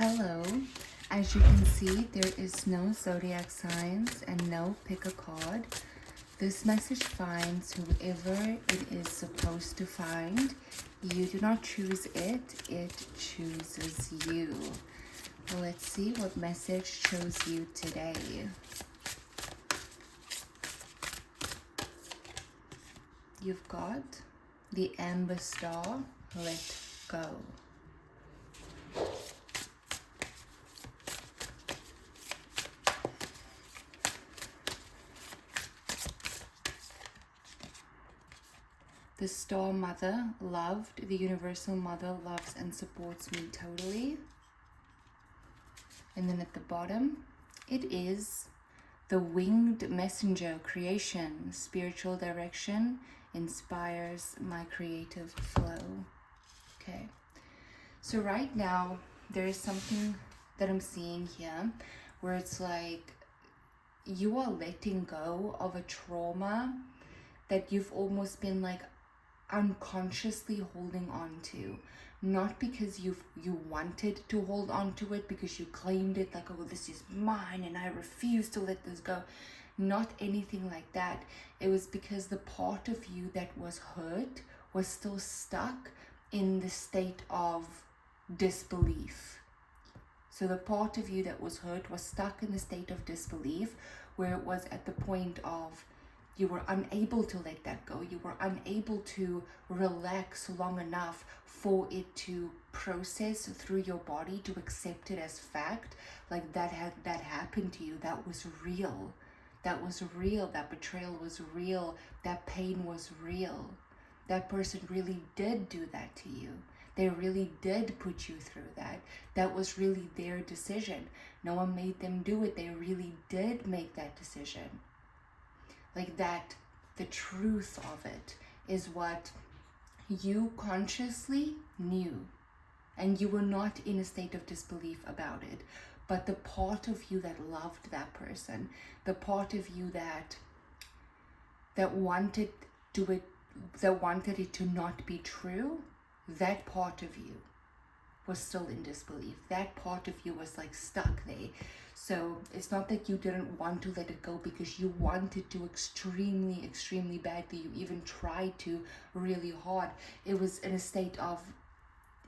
Hello. As you can see, there is no zodiac signs and no pick a card. This message finds whoever it is supposed to find. You do not choose it, it chooses you. Let's see what message chose you today. You've got the Amber Star, let go. The Star Mother loved, the Universal Mother loves and supports me totally. And then at the bottom, it is the Winged Messenger, creation, spiritual direction, inspires my creative flow. Okay, so right now, there is something that I'm seeing here where it's like you are letting go of a trauma that you've almost been like unconsciously holding on to, not because you wanted to hold on to it, because you claimed it like, oh, this is mine and I refuse to let this go. Not anything like that. It was because the part of you that was hurt was still stuck in the state of disbelief. So the part of you that was hurt was stuck in the state of disbelief, where it was at the point of you were unable to let that go. You were unable to relax long enough for it to process through your body, to accept it as fact. Like that happened to you. That was real. That was real. That betrayal was real. That pain was real. That person really did do that to you. They really did put you through that. That was really their decision. No one made them do it. They really did make that decision. Like that, the truth of it is what you consciously knew, and you were not in a state of disbelief about it. But the part of you that loved that person, the part of you that wanted it to not be true, that part of you was still in disbelief. That part of you was like stuck there. So it's not that you didn't want to let it go because you wanted to extremely, extremely badly. You even tried to really hard. It was in a state of,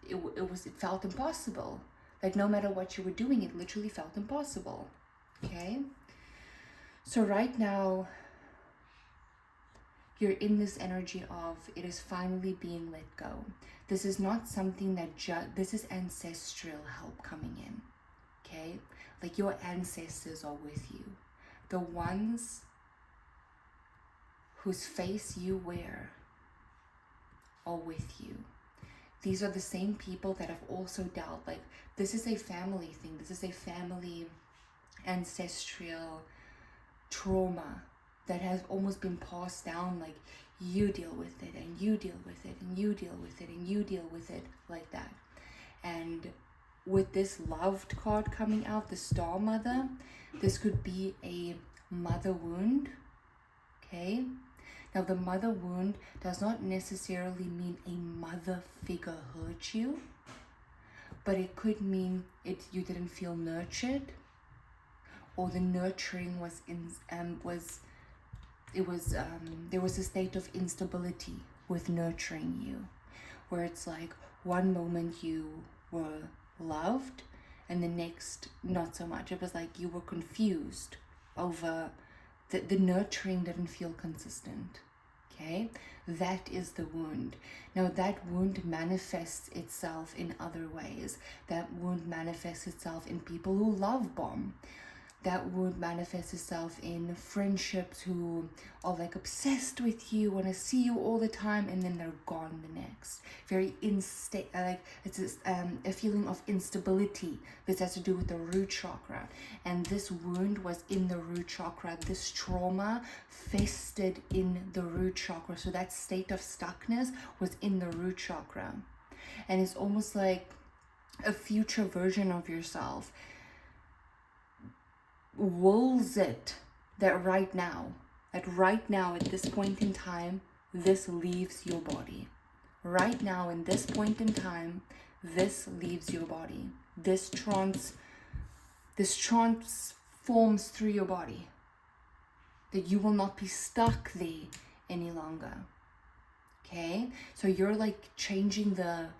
it felt impossible. Like no matter what you were doing, it literally felt impossible. Okay? So right now, you're in this energy of it is finally being let go. This is not something that this is ancestral help coming in. Okay? Like your ancestors are with you. The ones whose face you wear are with you. These are the same people that have also dealt, like this is a family thing. This is a family ancestral trauma that has almost been passed down. Like you deal with it and you deal with it and you deal with it and you deal with it, like that. And with this loved card coming out, the Star Mother, this could be a mother wound. Okay, now the mother wound does not necessarily mean a mother figure hurt you, but it could mean you didn't feel nurtured, or the nurturing there was a state of instability with nurturing you, where it's like one moment you were loved and the next not so much. It was like you were confused over the nurturing didn't feel consistent. Okay, that is the wound. Now that wound manifests itself in other ways. That wound manifests itself in people who love bomb. That would manifest itself in friendships who are like obsessed with you, want to see you all the time, and then they're gone the next. Very like it's a feeling of instability. This has to do with the root chakra, and this wound was in the root chakra. This trauma festered in the root chakra, so that state of stuckness was in the root chakra, and it's almost like a future version of yourself wills it that right now at this point in time, this leaves your body. Right now in this point in time, this leaves your body. This transforms through your body. That you will not be stuck there any longer. Okay? So you're like changing the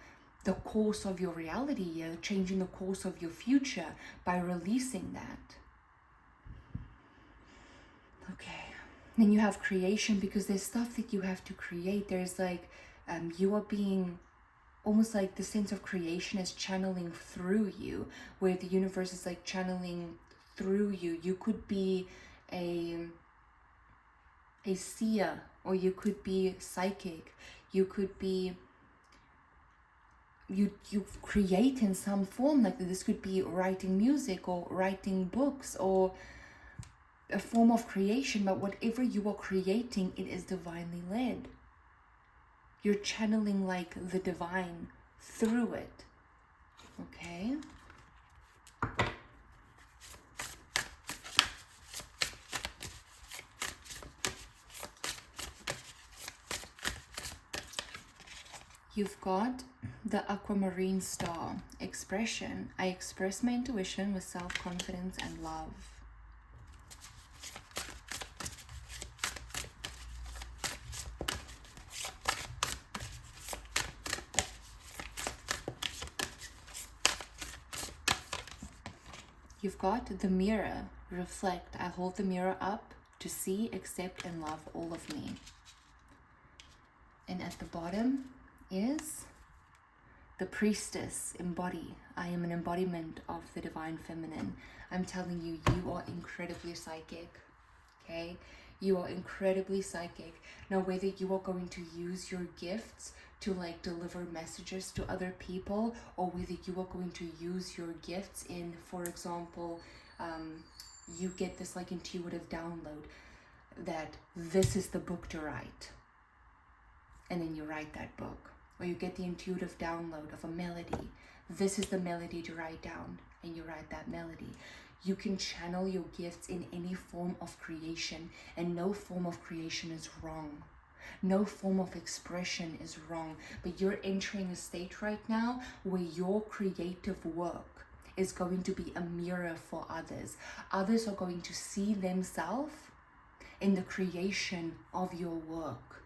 course of your reality. You're changing the course of your future by releasing that. Okay. Then you have creation, because there's stuff that you have to create. There's like, you are being almost like the sense of creation is channeling through you, where the universe is like channeling through you. You could be a seer, or you could be psychic. You could be, you create in some form. Like this could be writing music or writing books or a form of creation, but whatever you are creating, it is divinely led. You're channeling like the divine through it. Okay? You've got the aquamarine star expression. I express my intuition with self-confidence and love. You've got the mirror, reflect. I hold the mirror up to see, accept, and love all of me. And at the bottom is the priestess, embody. I am an embodiment of the divine feminine. I'm telling you, you are incredibly psychic. Okay? You are incredibly psychic. Now, whether you are going to use your gifts to like deliver messages to other people, or whether you are going to use your gifts in, for example, you get this like intuitive download that this is the book to write, and then you write that book. Or you get the intuitive download of a melody. This is the melody to write down, and you write that melody. You can channel your gifts in any form of creation, and no form of creation is wrong. No form of expression is wrong, but you're entering a state right now where your creative work is going to be a mirror for others. Others are going to see themselves in the creation of your work.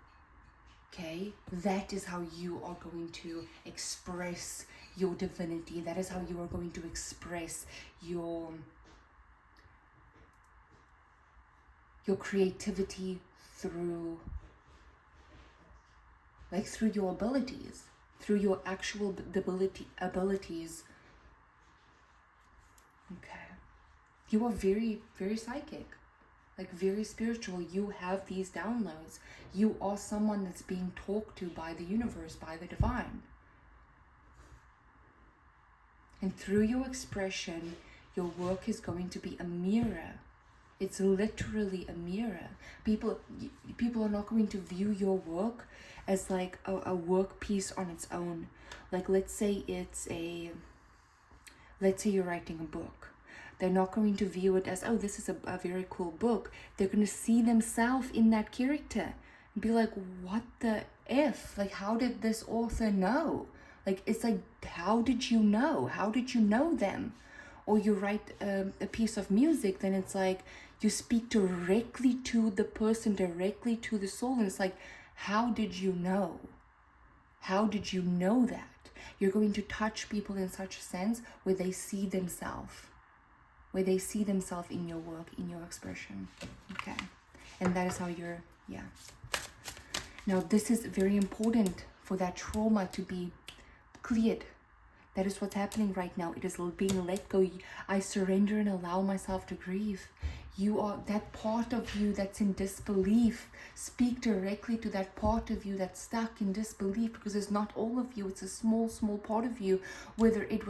Okay, that is how you are going to express your divinity. That is how you are going to express your creativity through your abilities, through your actual abilities. Okay, you are very, very psychic. Like very spiritual. You have these downloads. You are someone that's being talked to by the universe, by the divine. And through your expression, your work is going to be a mirror. It's literally a mirror. People are not going to view your work as like a work piece on its own. Like let's say you're writing a book. They're not going to view it as, oh, this is a very cool book. They're going to see themselves in that character and be like, what the F? Like, how did this author know? Like, it's like, how did you know? How did you know them? Or you write a piece of music, then it's like, you speak directly to the person, directly to the soul. And it's like, how did you know? How did you know that? You're going to touch people in such a sense where they see themselves. Where they see themselves in your work, in your expression. Okay. And that is how you're, yeah. Now, this is very important for that trauma to be cleared. That is what's happening right now. It is being let go. I surrender and allow myself to grieve. You are that part of you that's in disbelief. Speak directly to that part of you that's stuck in disbelief, because it's not all of you. It's a small, small part of you. Whether it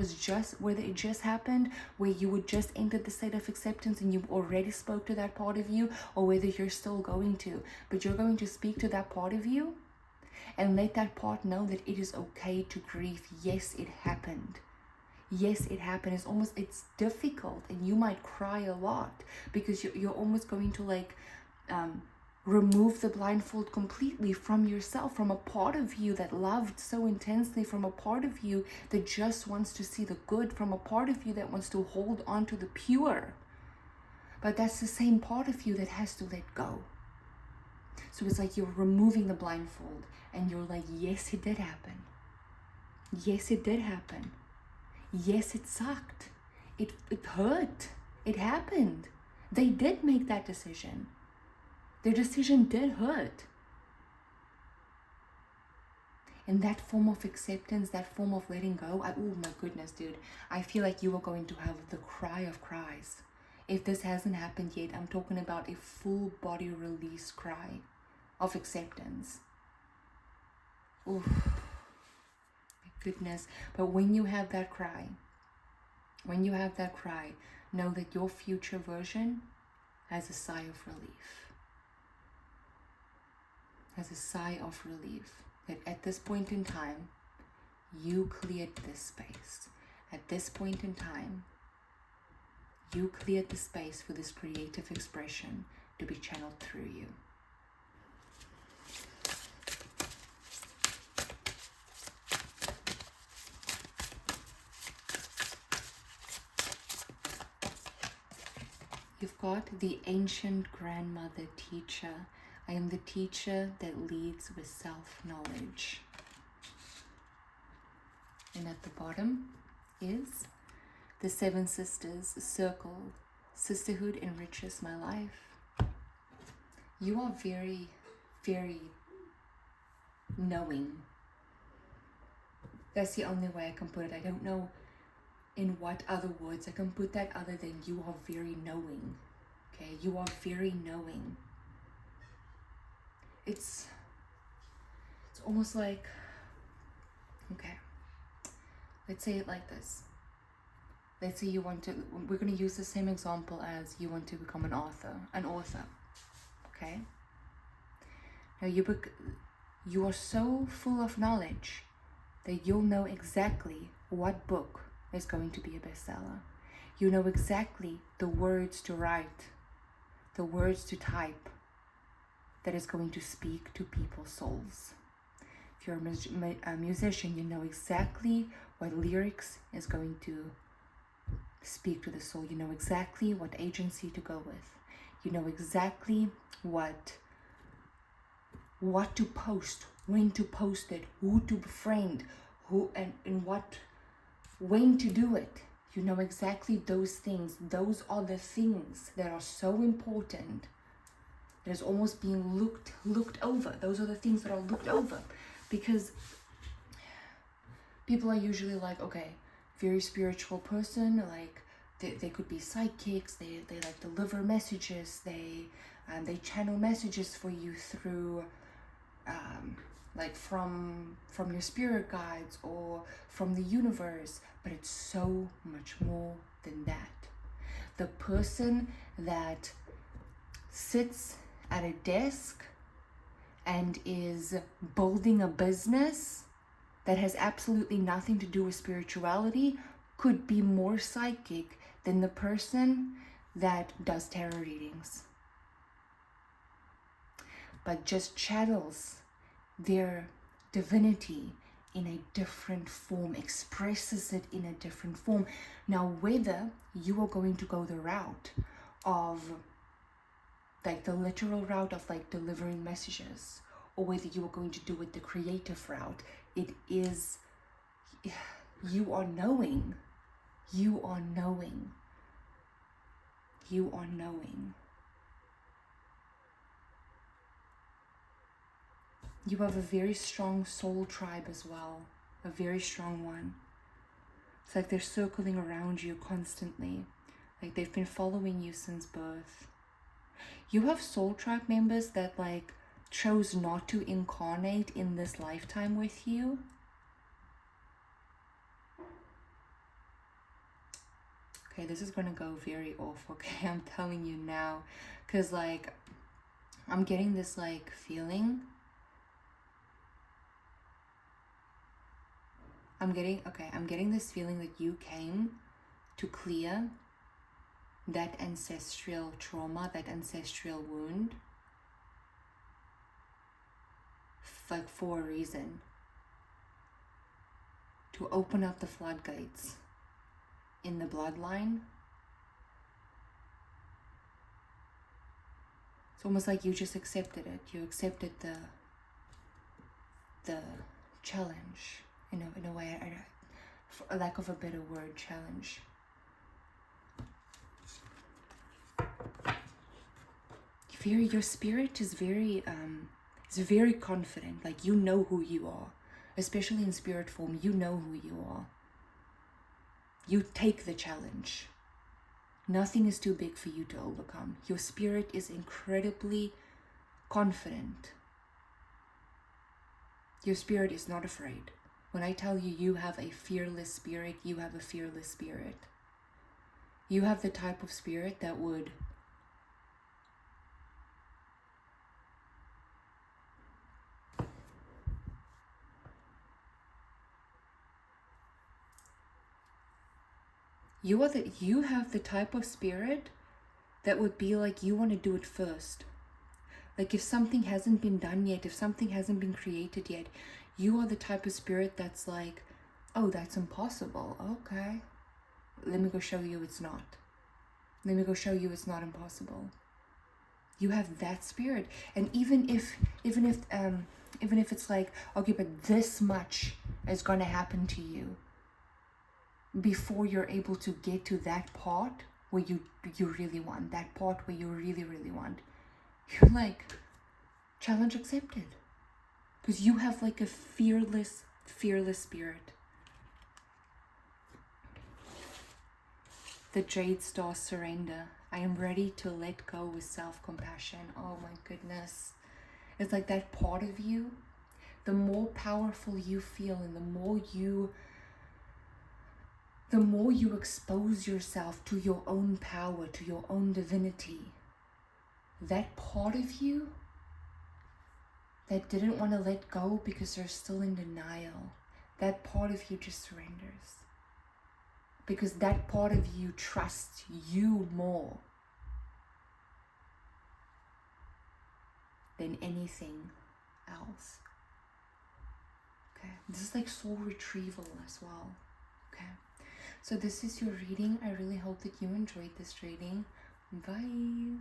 just happened, where you would just enter the state of acceptance and you already spoke to that part of you, or whether you're still going to. But you're going to speak to that part of you and let that part know that it is okay to grieve. Yes, it happened. Yes, it happened. It's difficult, and you might cry a lot because you're almost going to like Remove the blindfold completely from yourself, from a part of you that loved so intensely, from a part of you that just wants to see the good, from a part of you that wants to hold on to the pure. But that's the same part of you that has to let go. So it's like you're removing the blindfold and you're like, yes, it did happen. Yes, it did happen. Yes, it sucked. It hurt. It happened. They did make that decision. Their decision did hurt. And that form of acceptance, that form of letting go, oh my goodness, dude. I feel like you are going to have the cry of cries. If this hasn't happened yet, I'm talking about a full body release cry of acceptance. Oh, my goodness. But when you have that cry, know that your future version has a sigh of relief. Has a sigh of relief. That at this point in time, you cleared this space. At this point in time, you cleared the space for this creative expression to be channeled through you. You've got the ancient grandmother teacher. I am the teacher that leads with self-knowledge. And at the bottom is the Seven Sisters circle. Sisterhood enriches my life. You are very, very knowing. That's the only way I can put it. I don't know in what other words I can put that other than you are very knowing. Okay, you are very knowing. It's almost like, okay, let's say it like this. Let's say you want to, we're going to use the same example as you want to become an author, okay? Now you are so full of knowledge that you'll know exactly what book is going to be a bestseller. You know exactly the words to write, the words to type, that is going to speak to people's souls. If you're a musician, you know exactly what lyrics is going to speak to the soul. You know exactly what agency to go with. You know exactly what to post, when to post it, who to befriend, who and when to do it. You know exactly those things. Those are the things that are so important. That is almost being looked over. Those are the things that are looked over, because people are usually like, okay, very spiritual person, like they could be psychics, they like deliver messages, they channel messages for you through like from your spirit guides or from the universe. But it's so much more than that. The person that sits at a desk and is building a business that has absolutely nothing to do with spirituality could be more psychic than the person that does tarot readings, but just channels their divinity in a different form, expresses it in a different form. Now, whether you are going to go the route of like the literal route of like delivering messages, or whether you are going to do it the creative route, it is, you are knowing. You are knowing. You are knowing. You have a very strong soul tribe as well, a very strong one. It's like they're circling around you constantly, like they've been following you since birth. You have soul tribe members that like chose not to incarnate in this lifetime with you. Okay, this is gonna go very off, okay? I'm telling you now, because like I'm getting this like feeling. I'm getting this feeling that you came to clear that ancestral trauma, that ancestral wound. like for a reason. To open up the floodgates in the bloodline. It's almost like you just accepted it. You accepted the challenge in a way, for lack of a better word, challenge. Your spirit is very confident. Like, you know who you are, especially in spirit form. You know who you are. You take the challenge. Nothing is too big for you to overcome. Your spirit is incredibly confident. Your spirit is not afraid. When I tell you you have a fearless spirit, you have a fearless spirit. You have the type of spirit that would you have the type of spirit that would be like, you want to do it first. Like, if something hasn't been done yet, if something hasn't been created yet, you are the type of spirit that's like, oh, that's impossible. Okay, let me go show you it's not. Let me go show you it's not impossible. You have that spirit. And even if it's like, okay, but this much is going to happen to you before you're able to get to that part where you really want, that part where you really, really want, you're like, challenge accepted. Because you have like a fearless spirit. The Jade Star, surrender. I am ready to let go with self-compassion. Oh my goodness. It's like that part of you, the more powerful you feel, and the more you expose yourself to your own power, to your own divinity, that part of you that didn't want to let go because they're still in denial, that part of you just surrenders. Because that part of you trusts you more than anything else. Okay, this is like soul retrieval as well. Okay, so this is your reading. I really hope that you enjoyed this reading. Bye.